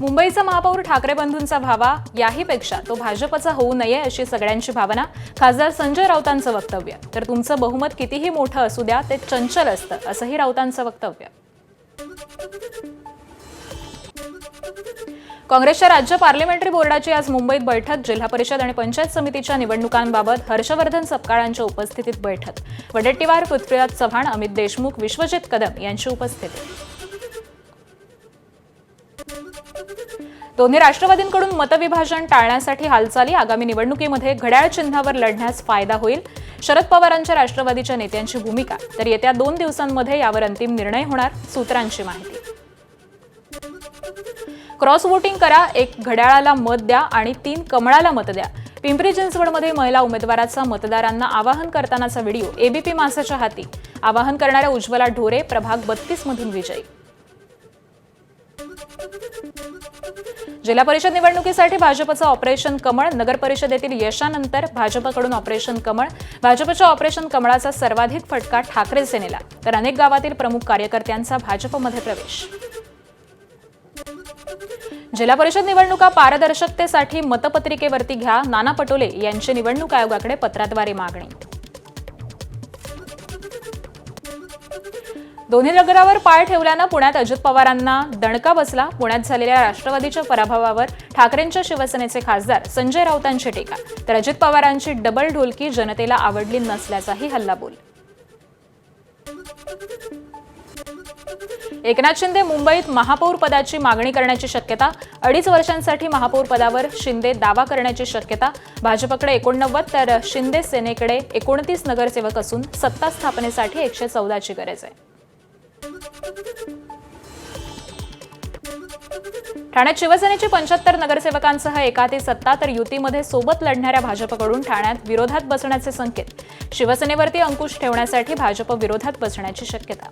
मुंबईचा महापौर ठाकरे बंधूंचा व्हावा, याहीपेक्षा तो भाजपचा होऊ नये अशी सगळ्यांची भावना. खासदार संजय राऊतांचं वक्तव्य. तर तुमचं बहुमत कितीही मोठं असू द्या, ते चंचल असतं, असंही राऊतांचं वक्तव्य. काँग्रेसच्या राज्य पार्लमेंटरी बोर्डाची आज मुंबईत बैठक. जिल्हा परिषद आणि पंचायत समितीच्या निवडणुकांबाबत हर्षवर्धन सपकाळांच्या उपस्थितीत बैठक. वडेट्टीवार, पृथ्वीराज चव्हाण, अमित देशमुख, विश्वजित कदम यांची उपस्थिती. दोन्ही राष्ट्रवादींकडून मतविभाजन टाळण्यासाठी हालचाली. आगामी निवडणुकीमध्ये घड्याळ चिन्हावर लढण्यास फायदा होईल. शरद पवारांच्या राष्ट्रवादीच्या नेत्यांची भूमिका. तर येत्या 2 दिवसांमध्ये यावर अंतिम निर्णय होणार, सूत्रांची माहिती. क्रॉस वोटिंग करा, 1 घड्याळाला मत द्या आणि 3 कमळाला मत द्या. पिंपरी चिंचवडमध्ये महिला उमेदवाराचा मतदारांना आवाहन करतानाचा व्हिडिओ. एबीपी माझाच्या हाती. आवाहन करणाऱ्या उज्ज्वला ढोरे प्रभाग 32 मधून विजयी. जिल्हा परिषद निवडणुकीसाठी भाजपचं ऑपरेशन कमळ. नगर परिषदेतील यशानंतर भाजपकडून ऑपरेशन कमळ. भाजपच्या ऑपरेशन कमळाचा सर्वाधिक फटका ठाकरे सेनेला. तर अनेक गावातील प्रमुख कार्यकर्त्यांचा भाजपमध्ये प्रवेश. जिल्हा परिषद निवडणुका पारदर्शकतेसाठी मतपत्रिकेवरती घ्या. नाना पटोले यांची निवडणूक आयोगाकडे पत्राद्वारे मागणी. दोन्ही नगरावर पाय ठेवल्यानं पुण्यात अजित पवारांना दणका बसला. पुण्यात झालेल्या राष्ट्रवादीच्या पराभवावर ठाकरेंच्या शिवसेनेचे खासदार संजय राऊतांची टीका. तर अजित पवारांची डबल ढोलकी जनतेला आवडली नसल्याचाही हल्लाबोल. एकनाथ शिंदे मुंबईत महापौर पदाची मागणी करण्याची शक्यता. 2.5 वर्षांसाठी महापौर पदावर शिंदे दावा करण्याची शक्यता. भाजपकडे 89 तर शिंदे सेनेकडे 29 नगरसेवक असून सत्ता स्थापनेसाठी 114ची गरज आहे. ठाण्यात शिवसेनेची 75 नगरसेवकांसह एकाती सत्ता. तर युतीमध्ये सोबत लढणाऱ्या भाजपकडून ठाण्यात विरोधात बसण्याचे संकेत. शिवसेनेवरती अंकुश ठेवण्यासाठी भाजप विरोधात बसण्याची शक्यता.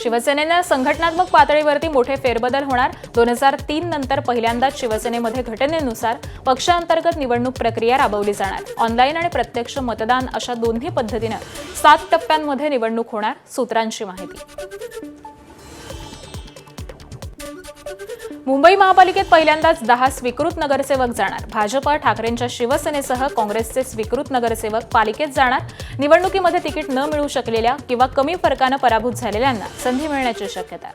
शिवसेनेनं संघटनात्मक पातळीवरती मोठे फेरबदल होणार. 2003 नंतर पहिल्यांदाच शिवसेनेमध्ये घटनेनुसार पक्षांतर्गत निवडणूक प्रक्रिया राबवली जाणार. ऑनलाईन आणि प्रत्यक्ष मतदान अशा दोन्ही पद्धतीनं 7 टप्प्यांमध्ये निवडणूक होणार, सूत्रांची माहिती. मुंबई महापालिकेत पहिल्यांदाच 10 स्वीकृत नगरसेवक जाणार. भाजप ठाकरेंच्या शिवसेनेसह काँग्रेसचे स्वीकृत नगरसेवक पालिकेत जाणार. निवडणुकीमध्ये तिकीट न मिळू शकलेल्या किंवा कमी फरकानं पराभूत झालेल्यांना संधी मिळण्याची शक्यता.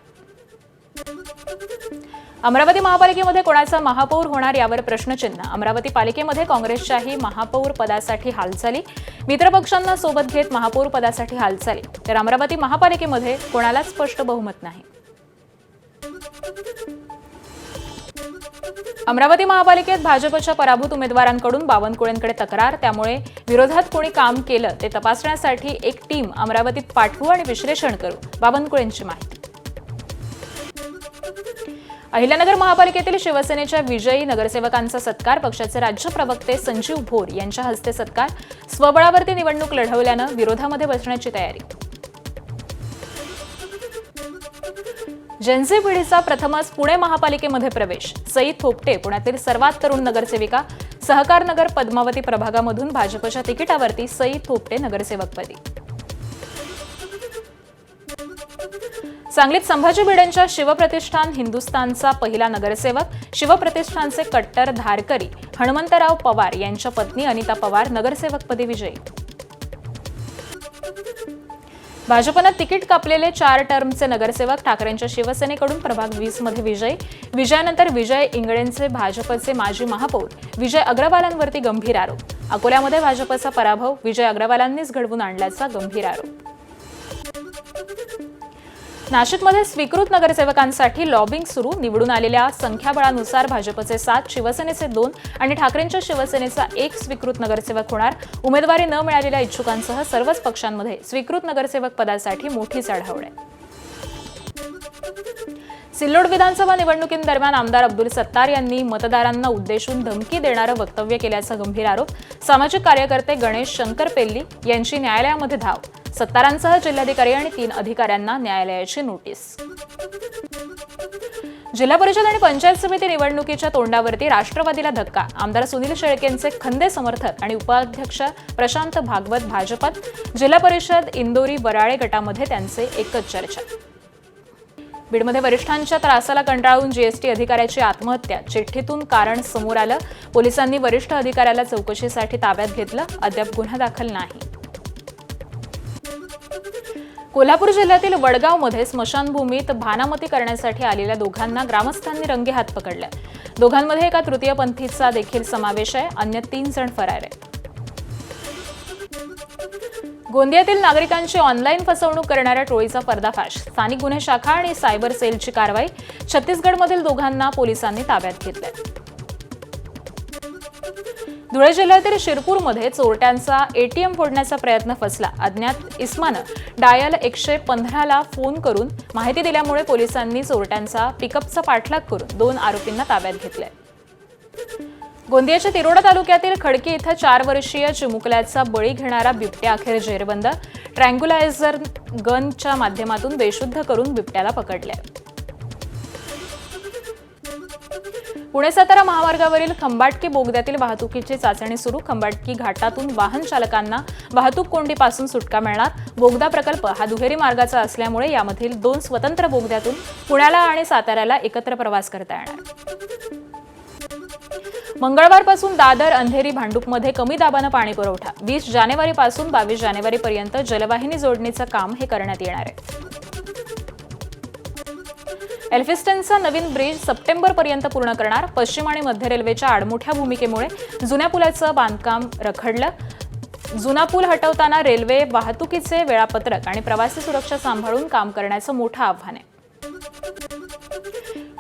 अमरावती महापालिकेमध्ये कोणाचा महापौर होणार यावर प्रश्नचिन्ह. अमरावती पालिकेमध्ये काँग्रेसच्याही महापौर पदासाठी हालचाली. मित्रपक्षांना सोबत घेत महापौर पदासाठी हालचाली. तर अमरावती महापालिकेमध्ये कोणालाच स्पष्ट बहुमत नाही. अमरावती महापालिकेत भाजपच्या पराभूत उमेदवारांकडून बावनकुळेंकडे तक्रार. त्यामुळे विरोधात कोणी काम केलं ते तपासण्यासाठी एक टीम अमरावतीत पाठवू आणि विश्लेषण करू, बावनकुळेंची माहिती. अहिल्यानगर महापालिकेतील शिवसेनेच्या विजयी नगरसेवकांचा सत्कार. पक्षाचे राज्य प्रवक्ते संजीव भोर यांच्या हस्ते सत्कार. स्वबळावरती निवडणूक लढवल्यानं विरोधामध्ये बसण्याची तयारी. जनझी पिढीचा प्रथमच पुणे महापालिकेमध्ये प्रवेश. सई थोपटे पुण्यातील सर्वात तरुण नगरसेविका. सहकार नगर पद्मावती प्रभागामधून भाजपच्या तिकिटावरती सई थोपटे नगरसेवकपदी. सांगलीत संभाजी भिडेंच्या शिवप्रतिष्ठान हिंदुस्थानचा पहिला नगरसेवक. शिवप्रतिष्ठानचे कट्टर धारकरी हनुमंतराव पवार यांच्या पत्नी अनिता पवार नगरसेवकपदी विजयी. भाजपनं तिकीट कापलेले 4 टर्मचे नगरसेवक. ठाकरेंच्या शिवसेनेकडून प्रभाग 20 मध्ये विजय. विजयानंतर विजय इंगळेंचे भाजपचे माजी महापौर विजय अग्रवालांवरती गंभीर आरोप. अकोल्यामध्ये भाजपचा पराभव विजय अग्रवालांनीच घडवून आणल्याचा गंभीर आरोप. नाशिकमध्ये स्वीकृत नगरसेवकांसाठी लॉबिंग सुरू. निवडून आलेल्या संख्याबळानुसार भाजपचे 7, शिवसेनेचे 2 आणि ठाकरेंच्या शिवसेनेचा 1 स्वीकृत नगरसेवक होणार. उमेदवारी न मिळालेल्या इच्छुकांसह सर्वच पक्षांमध्ये स्वीकृत नगरसेवक पदासाठी मोठी चढाओढ आहे. सिल्लोड विधानसभा निवडणुकीदरम्यान आमदार अब्दुल सत्तार यांनी मतदारांना उद्देशून धमकी देणारं वक्तव्य केल्याचा गंभीर आरोप. सामाजिक कार्यकर्ते गणेश शंकर पेल्ली यांची न्यायालयामध्ये धाव. सत्तारांसह जिल्हाधिकारी आणि 3 अधिकाऱ्यांना न्यायालयाची नोटीस. जिल्हा परिषद आणि पंचायत समिती निवडणुकीच्या तोंडावरती राष्ट्रवादीला धक्का. आमदार सुनील शेळकेंचे खंदे समर्थक आणि उपाध्यक्ष प्रशांत भागवत भाजपात. जिल्हा परिषद इंदोरी वराळे गटामध्ये त्यांचे एकच चर्चा. बीडमध्ये वरिष्ठांच्या त्रासाला कंटाळून जीएसटी अधिकाऱ्याची आत्महत्या, चिठ्ठीतून कारण समोर आलं. पोलिसांनी वरिष्ठ अधिकाऱ्याला चौकशीसाठी ताब्यात घेतलं. अद्याप गुन्हा दाखल नाही. कोल्हापूर जिल्ह्यातील वडगावमध्ये स्मशानभूमीत भानामती करण्यासाठी आलेल्या दोघांना ग्रामस्थांनी रंगेहात पकडलं. दोघांमध्ये एका तृतीयपंथीचा देखील समावेश आहे. अन्य 3 जण फरार आहेत. गोंदियातील नागरिकांची ऑनलाईन फसवणूक करणाऱ्या टोळीचा पर्दाफाश. स्थानिक गुन्हे शाखा आणि सायबर सेलची कारवाई. छत्तीसगडमधील दोघांना पोलिसांनी ताब्यात घेतलंय. धुळे जिल्ह्यातील शिरपूरमध्ये चोरट्यांचा एटीएम फोडण्याचा प्रयत्न फसला. अज्ञात इस्मानं डायल 115ला फोन करून माहिती दिल्यामुळे पोलिसांनी चोरट्यांचा पिकअपचा पाठलाग करून 2 आरोपींना ताब्यात घेतलंय. गोंदियाच्या तिरोडा तालुक्यातील खडकी इथं 4 वर्षीय चिमुकल्याचा बळी घेणारा बिबट्या अखेर जेरबंद. ट्रँग्युलायझर गनच्या माध्यमातून बेशुद्ध करून बिबट्याला पकडले. पुणे सातारा महामार्गावरील खंबाटकी बोगद्यातील वाहतुकीची चाचणी सुरू. खंबाटकी घाटातून वाहन चालकांना वाहतूक कोंडीपासून सुटका मिळणार. बोगदा प्रकल्प हा दुहेरी मार्गाचा असल्यामुळे यामधील 2 स्वतंत्र बोगद्यातून पुण्याला आणि साताऱ्याला एकत्र प्रवास करता येणार. मंगळवारपासून दादर, अंधेरी, भांडूपमध्ये कमी दाबानं पाणी पुरवठा. 20 जानेवारीपासून 22 जानेवारीपर्यंत जलवाहिनी जोडणीचं काम हे करण्यात येणार आहे. एल्फिस्टनचा नवीन ब्रिज सप्टेंबरपर्यंत पूर्ण करणार. पश्चिम आणि मध्य रेल्वेच्या आडमोठ्या भूमिकेमुळे जुन्या पुलाचं बांधकाम रखडलं. जुना पूल हटवताना रेल्वे वाहतुकीचे वेळापत्रक आणि प्रवासी सुरक्षा सांभाळून काम करण्याचं मोठं आव्हान आहे.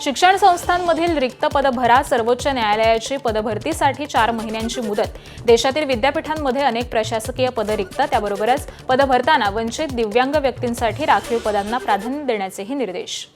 शिक्षण संस्थांमधील रिक्त पद भरा. सर्वोच्च न्यायालयाची पदभरतीसाठी 4 महिन्यांची मुदत. देशातील विद्यापीठांमध्ये अनेक प्रशासकीय पदं रिक्त. त्याबरोबरच पद भरताना वंचित, दिव्यांग व्यक्तींसाठी राखीव पदांना प्राधान्य देण्याचेही निर्देश.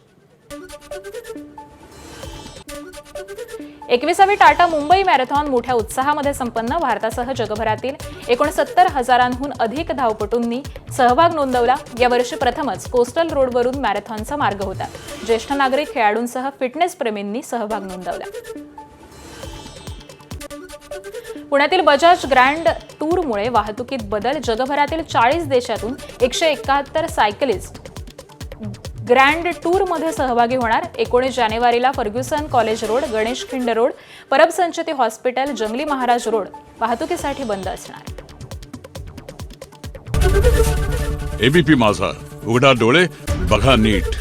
21वी टाटा मुंबई मॅरेथॉन मोठ्या उत्साहामध्ये संपन्न. भारतासह जगभरातील 69,000हून अधिक धावपटूंनी सहभाग नोंदवला. यावर्षी प्रथमच कोस्टल रोडवरून मॅरेथॉनचा मार्ग होता. ज्येष्ठ नागरिक, खेळाडूंसह फिटनेस प्रेमींनी सहभाग नोंदवला. पुण्यातील बजाज ग्रँड टूरमुळे वाहतुकीत बदल. जगभरातील 40 देशातून 171 सायकलिस्ट ग्रँड टूरमध्ये सहभागी होणार. 19 जानेवारीला Fergusson college road, Ganesh Khind road, Parab Sancheti hospital, जंगली महाराज रोड वाहतुकीसाठी बंद असणार. एबीपी माझा, उघडा डोळे बघा नीट.